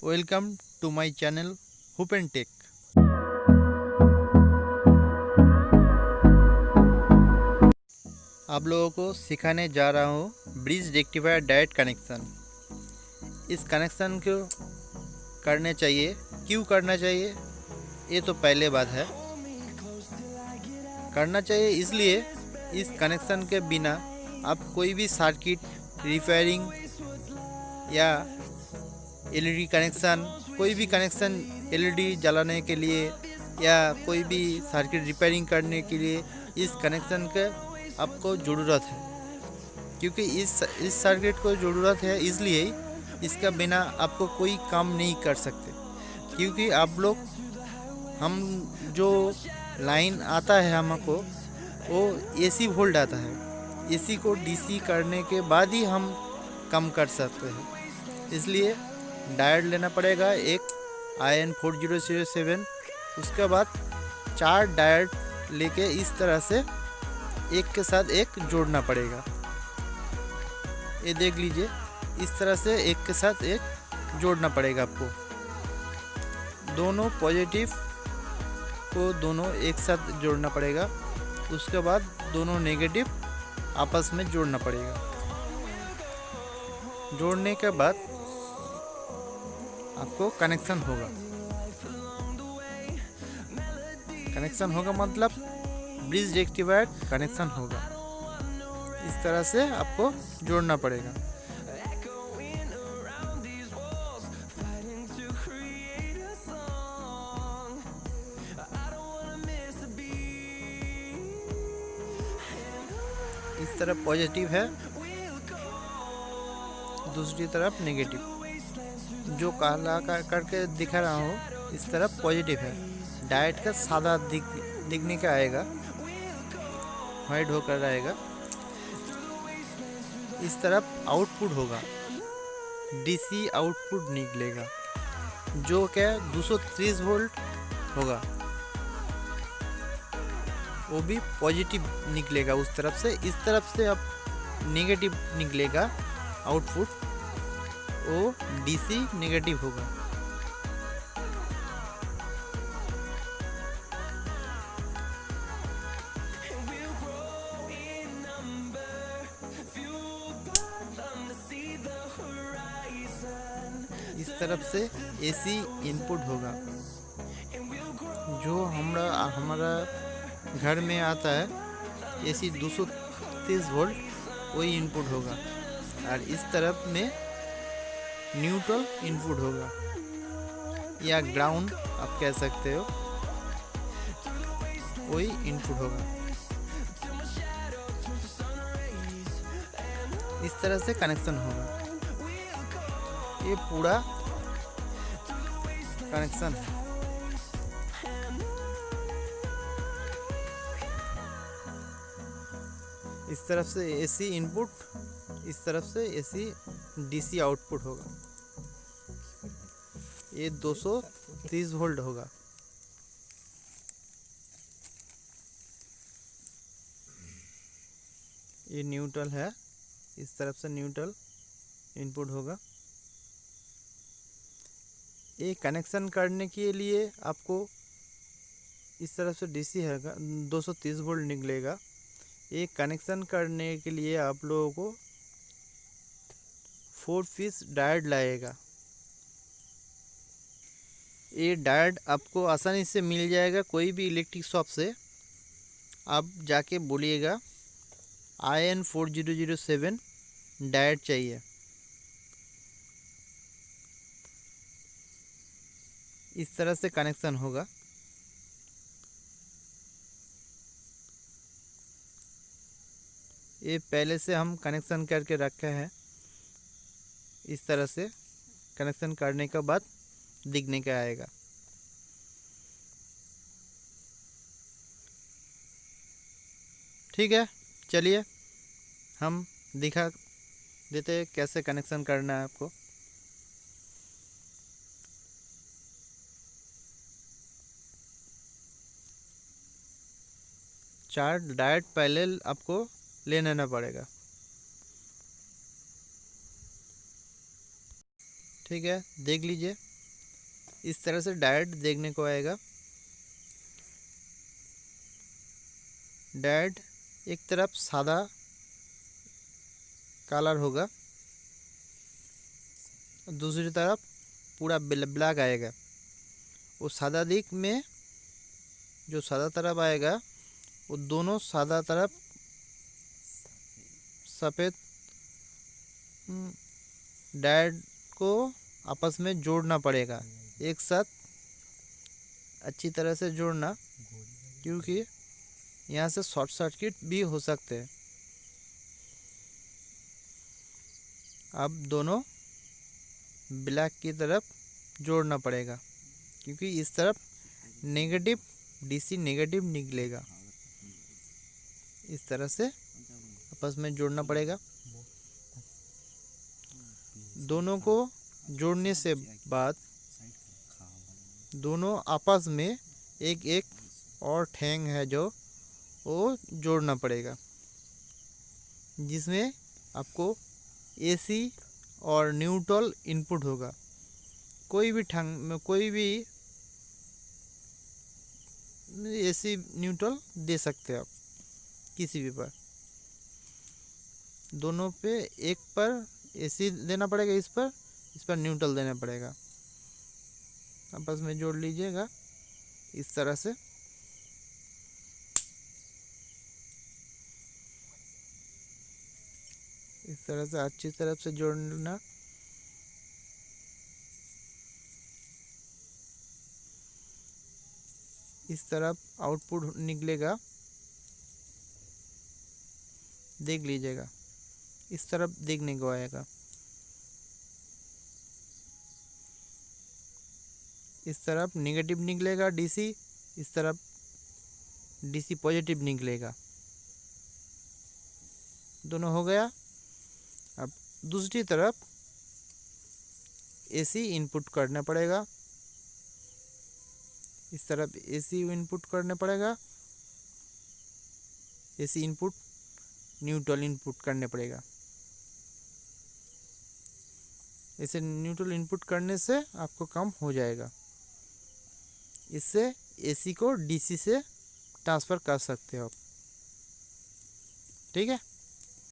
Welcome to my channel hoop and tech. आप लोगों को सिखाने जा रहा हूँ ब्रिज रेक्टिफायर डायरेक्ट कनेक्शन। इस कनेक्शन को करने चाहिए, क्यों करना चाहिए ये तो पहले बात है। करना चाहिए इसलिए इस कनेक्शन के बिना आप कोई भी सर्किट रिपेयरिंग या एलईडी कनेक्शन, कोई भी कनेक्शन एलईडी जलाने के लिए या कोई भी सर्किट रिपेयरिंग करने के लिए इस कनेक्शन के आपको ज़रूरत है। क्योंकि इस सर्किट को ज़रूरत है, इसलिए इसका बिना आपको कोई काम नहीं कर सकते। क्योंकि आप लोग हम जो लाइन आता है हमको वो एसी वोल्ट आता है, एसी को डीसी करने के बाद ही हम कम कर सकते हैं। इसलिए डायोड लेना पड़ेगा एक IN4007। उसके बाद 4 डायोड लेके इस तरह से एक के साथ एक जोड़ना पड़ेगा। ये देख लीजिए, इस तरह से एक के साथ एक जोड़ना पड़ेगा आपको। दोनों पॉजिटिव को दोनों एक साथ जोड़ना पड़ेगा। उसके बाद दोनों नेगेटिव आपस में जोड़ना पड़ेगा। जोड़ने के बाद आपको कनेक्शन होगा। कनेक्शन होगा मतलब ब्रिज रेक्टिफायर कनेक्शन होगा। इस तरह से आपको जोड़ना पड़ेगा। इस तरफ पॉजिटिव है, दूसरी तरफ नेगेटिव। जो काला करके दिखा रहा हूँ इस तरफ पॉजिटिव है। डायोड का सादा दिखने का आएगा, वाइट होकर आएगा। इस तरफ आउटपुट होगा, डीसी आउटपुट निकलेगा जो क्या 230 वोल्ट होगा। वो भी पॉजिटिव निकलेगा उस तरफ से। इस तरफ से अब नेगेटिव निकलेगा आउटपुट, वो डीसी नेगेटिव होगा। इस तरफ से एसी इनपुट होगा। जो हमारा घर में आता है एसी 230 वोल्ट, वही इनपुट होगा। और इस तरफ में न्यूट्रल इनपुट होगा या ग्राउंड आप कह सकते हो, वही इनपुट होगा। इस तरह से कनेक्शन होगा। ये पूरा कनेक्शन है। इस तरफ से एसी इनपुट, इस तरफ से एसी डीसी आउटपुट होगा। ये 230 वोल्ट होगा। ये न्यूट्रल है, इस तरफ से न्यूट्रल इनपुट होगा। ये कनेक्शन करने के लिए आपको इस तरफ से डीसी है, 230 वोल्ट निकलेगा। ये कनेक्शन करने के लिए आप लोगों को 4 पीस डायोड लगेगा। ये डायोड आपको आसानी से मिल जाएगा कोई भी इलेक्ट्रिक शॉप से। आप जाके बोलिएगा IN4007 डायोड चाहिए। इस तरह से कनेक्शन होगा। ये पहले से हम कनेक्शन करके रखे हैं। इस तरह से कनेक्शन करने के बाद दिखने का आएगा। ठीक है, चलिए हम दिखा देते हैं कैसे कनेक्शन करना है आपको। चार डायोड पहले आपको ले लेना पड़ेगा। ठीक है, देख लीजिए। इस तरह से डायोड देखने को आएगा। डायोड एक तरफ सादा कलर होगा, दूसरी तरफ पूरा ब्लैक आएगा। वो सादा दिख में जो सादा तरफ आएगा वो दोनों सादा तरफ सफ़ेद डायोड को आपस में जोड़ना पड़ेगा, एक साथ अच्छी तरह से जोड़ना, क्योंकि यहाँ से शॉर्ट सर्किट भी हो सकते हैं। अब दोनों ब्लैक की तरफ जोड़ना पड़ेगा, क्योंकि इस तरफ नेगेटिव डीसी नेगेटिव निकलेगा। इस तरह से आपस में जोड़ना पड़ेगा। दोनों को जोड़ने से बाद दोनों आपस में एक एक और ठैंग है जो वो जोड़ना पड़ेगा, जिसमें आपको एसी और न्यूट्रल इनपुट होगा। कोई भी एसी न्यूट्रल दे सकते हैं आप किसी भी पर। दोनों पे एक पर एसी देना पड़ेगा, इस पर न्यूट्रल देना पड़ेगा। आपस में जोड़ लीजिएगा इस तरह से। इस तरह से अच्छी तरफ से जोड़ना। इस तरफ आउटपुट निकलेगा, देख लीजिएगा। इस तरफ देखने को आएगा। इस तरफ नेगेटिव निकलेगा डीसी, इस तरफ डीसी पॉजिटिव निकलेगा। दोनों हो गया। अब दूसरी तरफ एसी इनपुट करना पड़ेगा। इस तरफ एसी इनपुट करना पड़ेगा, एसी इनपुट न्यूट्रल इनपुट करने पड़ेगा। इसे न्यूट्रल इनपुट करने से आपको काम हो जाएगा। इससे एसी को डीसी से ट्रांसफ़र कर सकते हो आप। ठीक है।